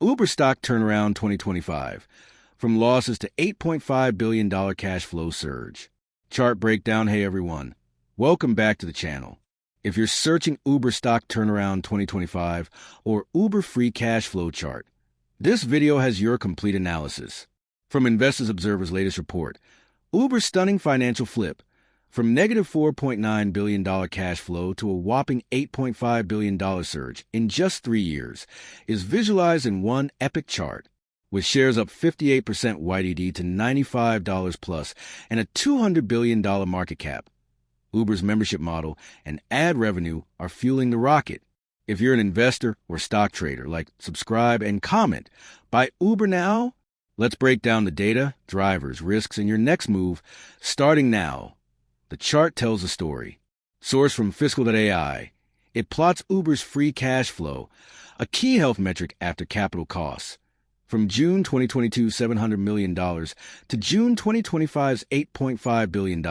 Uber stock turnaround 2025. From losses to $8.5 billion cash flow surge. Chart breakdown. Hey everyone. Welcome back to the channel. If you're searching Uber stock turnaround 2025 or Uber free cash flow chart, this video has your complete analysis. From InvestorsObserver's latest report, Uber's stunning financial flip from negative $4.9 billion cash flow to a whopping $8.5 billion surge in just 3 years is visualized in one epic chart, with shares up 58% YTD to $95 plus and a $200 billion market cap. Uber's membership model and ad revenue are fueling the rocket. If you're an investor or stock trader, subscribe, and comment. Buy Uber now? Let's break down the data, drivers, risks, and your next move, starting now. The chart tells a story. Source from Fiscal.ai. It plots Uber's free cash flow, a key health metric after capital costs, from June 2022's $700 million to June 2025's $8.5 billion,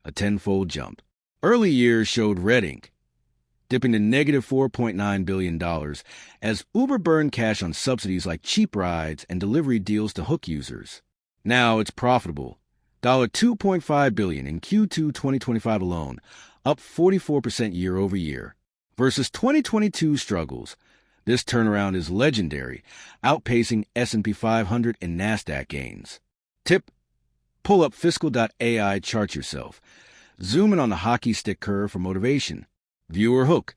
a tenfold jump. Early years showed red ink, dipping to negative $4.9 billion as Uber burned cash on subsidies like cheap rides and delivery deals to hook users. Now it's profitable. $2.5 billion in Q2 2025 alone, up 44% year over year. Versus 2022 struggles, this turnaround is legendary, outpacing S&P 500 and NASDAQ gains. Tip: pull up Fiscal.ai chart yourself. Zoom in on the hockey stick curve for motivation. Viewer hook.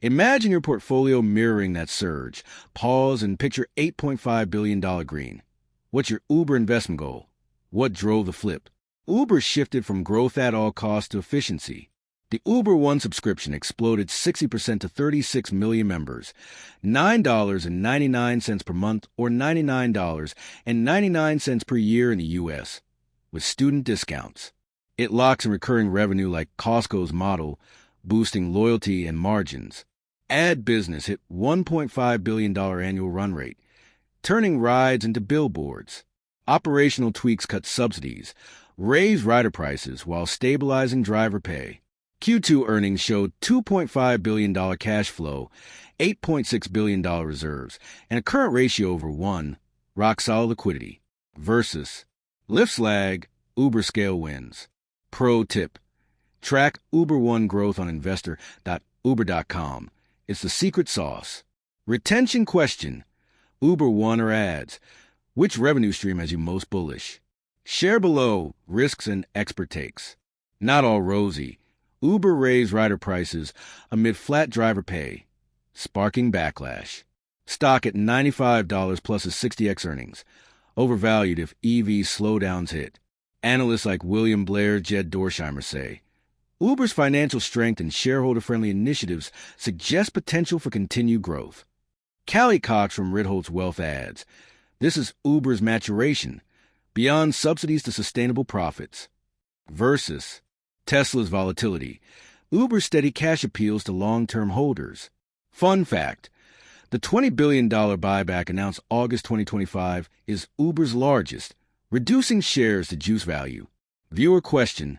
Imagine your portfolio mirroring that surge. Pause and picture $8.5 billion green. What's your Uber investment goal? What drove the flip? Uber shifted from growth at all costs to efficiency. The Uber One subscription exploded 60% to 36 million members, $9.99 per month or $99.99 per year in the U.S., with student discounts. It locks in recurring revenue like Costco's model, boosting loyalty and margins. Ad business hit $1.5 billion annual run rate, turning rides into billboards. Operational tweaks cut subsidies, raised rider prices while stabilizing driver pay. Q2 earnings showed $2.5 billion cash flow, $8.6 billion reserves, and a current ratio over 1, rock-solid liquidity. Versus Lyft's lag, Uber scale wins. Pro tip: track Uber One growth on investor.uber.com. It's the secret sauce. Retention question: Uber One or ads? Which revenue stream has you most bullish? Share below risks and expert takes. Not all rosy. Uber raised rider prices amid flat driver pay, sparking backlash. Stock at $95 plus a 60x earnings, overvalued if EV slowdowns hit. Analysts like William Blair, Jed Dorsheimer say, Uber's financial strength and shareholder-friendly initiatives suggest potential for continued growth. Callie Cox from Ritholtz Wealth adds, this is Uber's maturation, beyond subsidies to sustainable profits. Versus Tesla's volatility, Uber's steady cash appeals to long-term holders. Fun fact: the $20 billion buyback announced August 2025 is Uber's largest, reducing shares to juice value. Viewer question: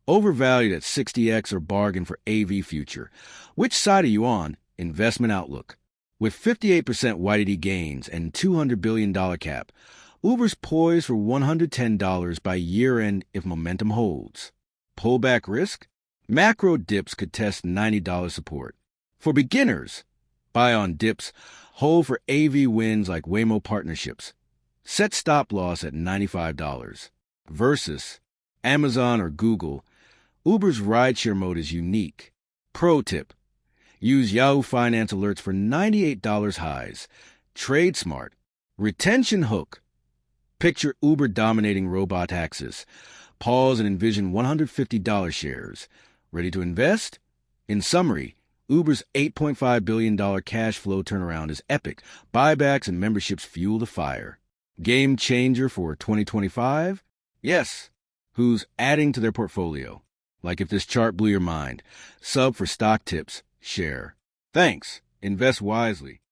overvalued at 60x or bargain for AV future? Which side are you on? Investment outlook. With 58% YTD gains and $200 billion cap, Uber's poised for $110 by year-end if momentum holds. Pullback risk? Macro dips could test $90 support. For beginners, buy on dips, hold for AV wins like Waymo partnerships. Set stop loss at $95. Versus Amazon or Google, Uber's rideshare mode is unique. Pro tip: use Yahoo Finance alerts for $98 highs. Trade smart. Retention hook: picture Uber dominating robot taxis. Pause and envision $150 shares. Ready to invest? In summary, Uber's $8.5 billion cash flow turnaround is epic. Buybacks and memberships fuel the fire. Game changer for 2025? Yes. Who's adding to their portfolio? Like if this chart blew your mind. Sub for stock tips. Share. Thanks. Invest wisely.